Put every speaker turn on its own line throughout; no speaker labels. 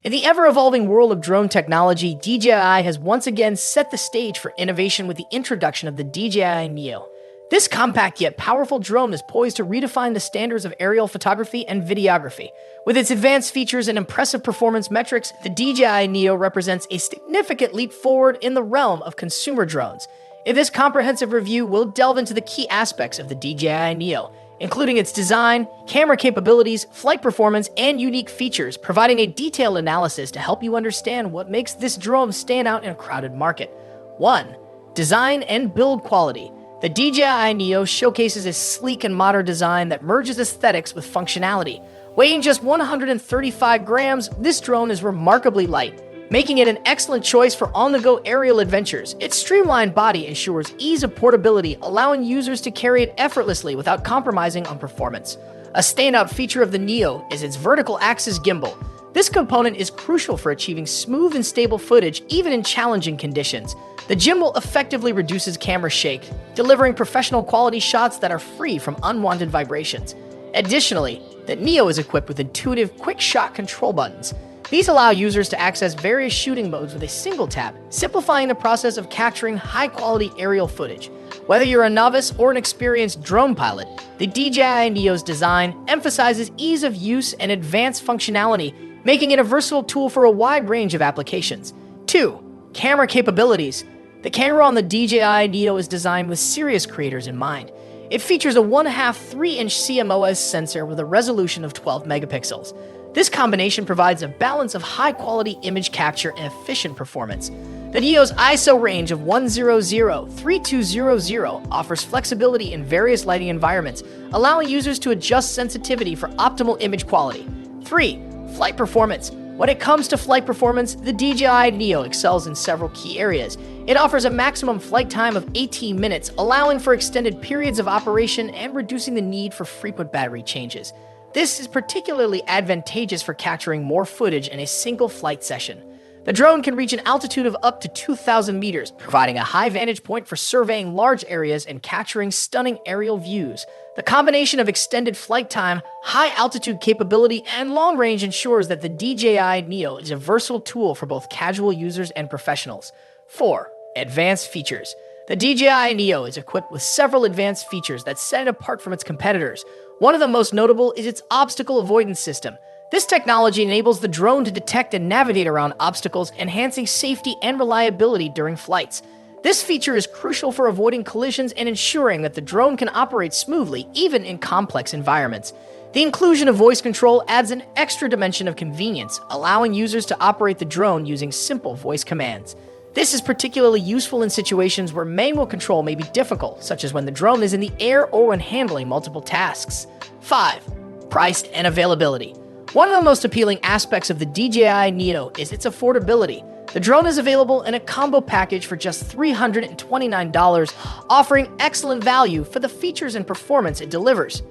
In the ever-evolving world of drone technology, DJI has once again set the stage for innovation with the introduction of the DJI Neo. This compact yet powerful drone is poised to redefine the standards of aerial photography and videography. With its advanced features and impressive performance metrics, the DJI Neo represents a significant leap forward in the realm of consumer drones. In this comprehensive review, we'll delve into the key aspects of the DJI Neo, including its design, camera capabilities, flight performance, and unique features, providing a detailed analysis to help you understand what makes this drone stand out in a crowded market. 1. Design and build quality. The DJI Neo showcases a sleek and modern design that merges aesthetics with functionality. Weighing just 135 grams, this drone is remarkably light, making it an excellent choice for on-the-go aerial adventures. Its streamlined body ensures ease of portability, allowing users to carry it effortlessly without compromising on performance. A standout feature of the Neo is its vertical axis gimbal. This component is crucial for achieving smooth and stable footage even in challenging conditions. The gimbal effectively reduces camera shake, delivering professional quality shots that are free from unwanted vibrations. Additionally, the Neo is equipped with intuitive quick-shot control buttons. These allow users to access various shooting modes with a single tap, simplifying the process of capturing high-quality aerial footage. Whether you're a novice or an experienced drone pilot, the DJI Neo's design emphasizes ease of use and advanced functionality, making it a versatile tool for a wide range of applications. 2. Camera capabilities. The camera on the DJI Neo is designed with serious creators in mind. It features a 1/2 3-inch CMOS sensor with a resolution of 12 megapixels. This combination provides a balance of high-quality image capture and efficient performance. The Neo's ISO range of 100-3200 offers flexibility in various lighting environments, allowing users to adjust sensitivity for optimal image quality. 3. Flight performance. When it comes to flight performance, the DJI Neo excels in several key areas. It offers a maximum flight time of 18 minutes, allowing for extended periods of operation and reducing the need for frequent battery changes. This is particularly advantageous for capturing more footage in a single flight session. The drone can reach an altitude of up to 2,000 meters, providing a high vantage point for surveying large areas and capturing stunning aerial views. The combination of extended flight time, high altitude capability, and long range ensures that the DJI Neo is a versatile tool for both casual users and professionals. 4. Advanced features. The DJI Neo is equipped with several advanced features that set it apart from its competitors. One of the most notable is its obstacle avoidance system. This technology enables the drone to detect and navigate around obstacles, enhancing safety and reliability during flights. This feature is crucial for avoiding collisions and ensuring that the drone can operate smoothly, even in complex environments. The inclusion of voice control adds an extra dimension of convenience, allowing users to operate the drone using simple voice commands. This is particularly useful in situations where manual control may be difficult, such as when the drone is in the air or when handling multiple tasks. 5. Price and availability. One of the most appealing aspects of the DJI Neo is its affordability. The drone is available in a combo package for just $329, offering excellent value for the features and performance it delivers.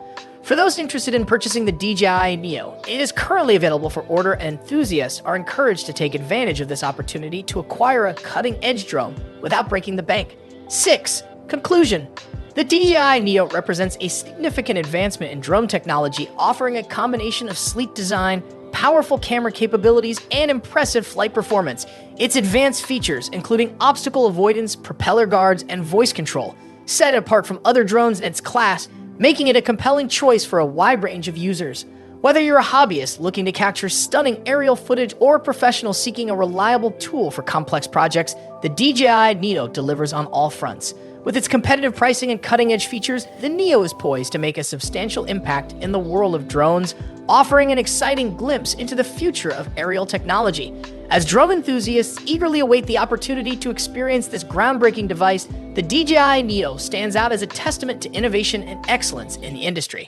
For those interested in purchasing the DJI Neo, it is currently available for order, and enthusiasts are encouraged to take advantage of this opportunity to acquire a cutting-edge drone without breaking the bank. 6. Conclusion. The DJI Neo represents a significant advancement in drone technology, offering a combination of sleek design, powerful camera capabilities, and impressive flight performance. Its advanced features, including obstacle avoidance, propeller guards, and voice control, set it apart from other drones in its class, making it a compelling choice for a wide range of users. Whether you're a hobbyist looking to capture stunning aerial footage or a professional seeking a reliable tool for complex projects, the DJI Neo delivers on all fronts. With its competitive pricing and cutting-edge features, the Neo is poised to make a substantial impact in the world of drones, offering an exciting glimpse into the future of aerial technology. As drone enthusiasts eagerly await the opportunity to experience this groundbreaking device, the DJI Neo stands out as a testament to innovation and excellence in the industry.